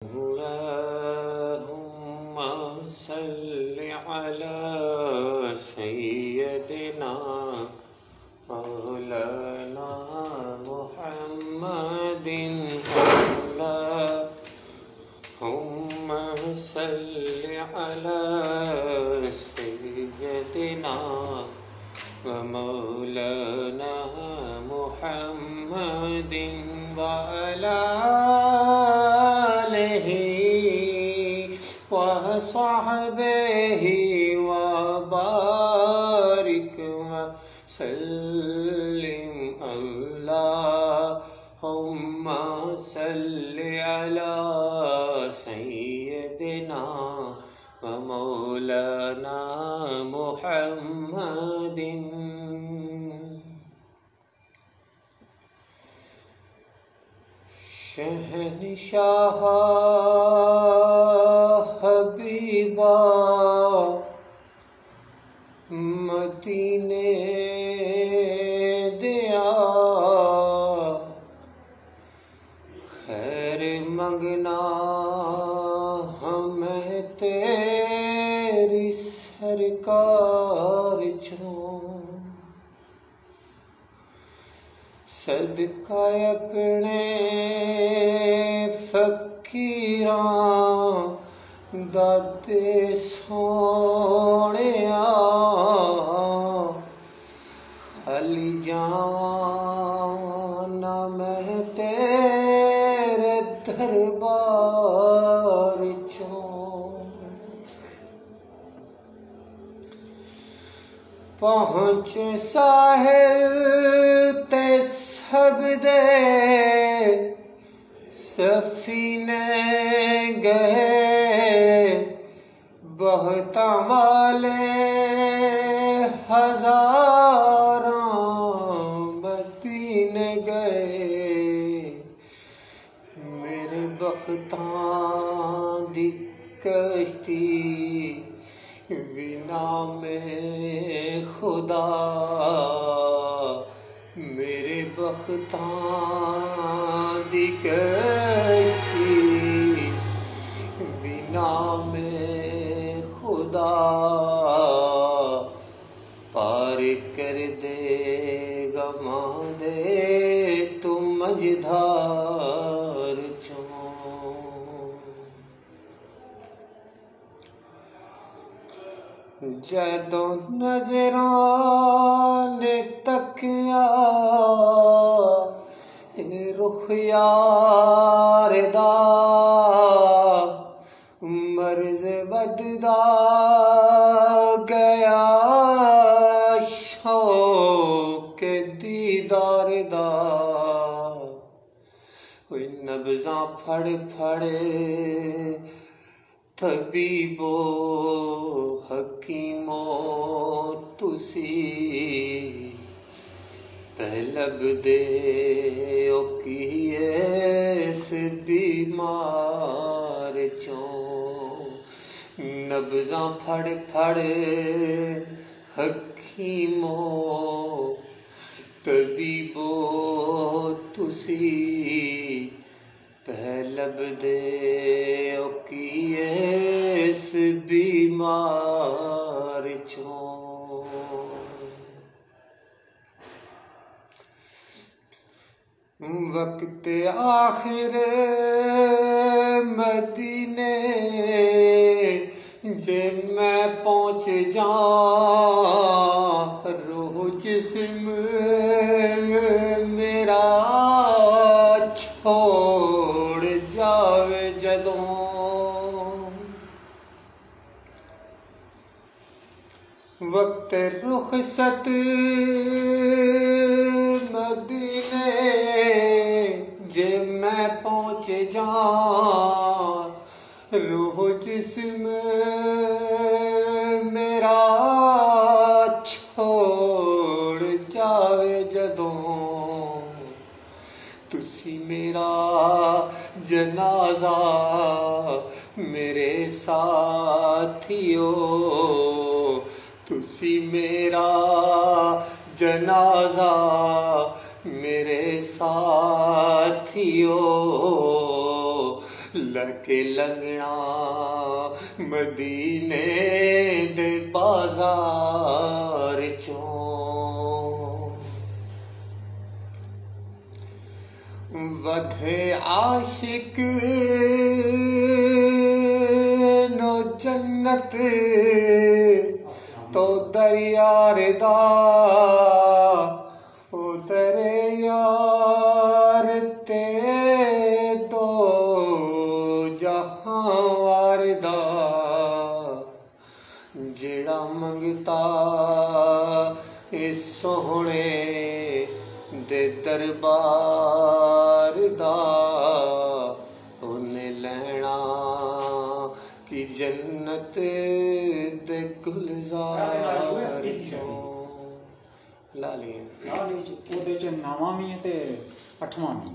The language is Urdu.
اللهم صل على سيدنا مولانا محمد اللهم صل على سيدنا ومولانا محمد وعلى آله وصحبه وبارك وسلم اللهم صل على سيدنا ومولانا محمد شہنشاہ حبیبا مدینے دیا خیر منگنا ہمیں تیری سرکار چوں صدقہ اپنے فقیراں دادے سونیا خالی جانا میں تیرے دربار چوں پہنچ ساحل تے سب دے سفینے گئے بہتا والے ہزاراں مدینے گئے میرے بختاں دی کشتی بنا میں خدا میرے بختاں دی کشتی بنا میں خدا پار کر دے گماں دے تم مجھدار چوں جدوں نظراں نے تکیا رخ یار دا مرض بددا گیا شوق دیدار دا کوئی نبضاں پھڑ پھڑے طبیبو حکیمو تسی طلب دے او کیے اس بیمار چوں نبضاں پھڑ پھڑ حکیمو طبیبو تسی طلب دے او کیے اس بیمار چوں وقت آخر مدینے جے میں پہنچ جاں روح جسم میرا چھوڑ جاوے جدوں وقت رخصت مدینے جے میں پہنچ جاں روح جسم میرا چھوڑ جاوے جدوں تسی میرا جنازہ میرے ساتھیو تسی میرا جنازہ میرے ساتھیو لکے لنگنا مدینے دے بازار چوں ودھے عاشق نو جنت تو دریا ردا او دریار تے دو جہاں واردا جڑا منگتا اس سوہنے دے دربار دا انہیں لینا کی جنت دے گلزار چوں لا لیے ਉਹਦੇ ਚ 9ਵਾਂ ਵੀ ਹੈ ਤੇ 8ਵਾਂ ਵੀ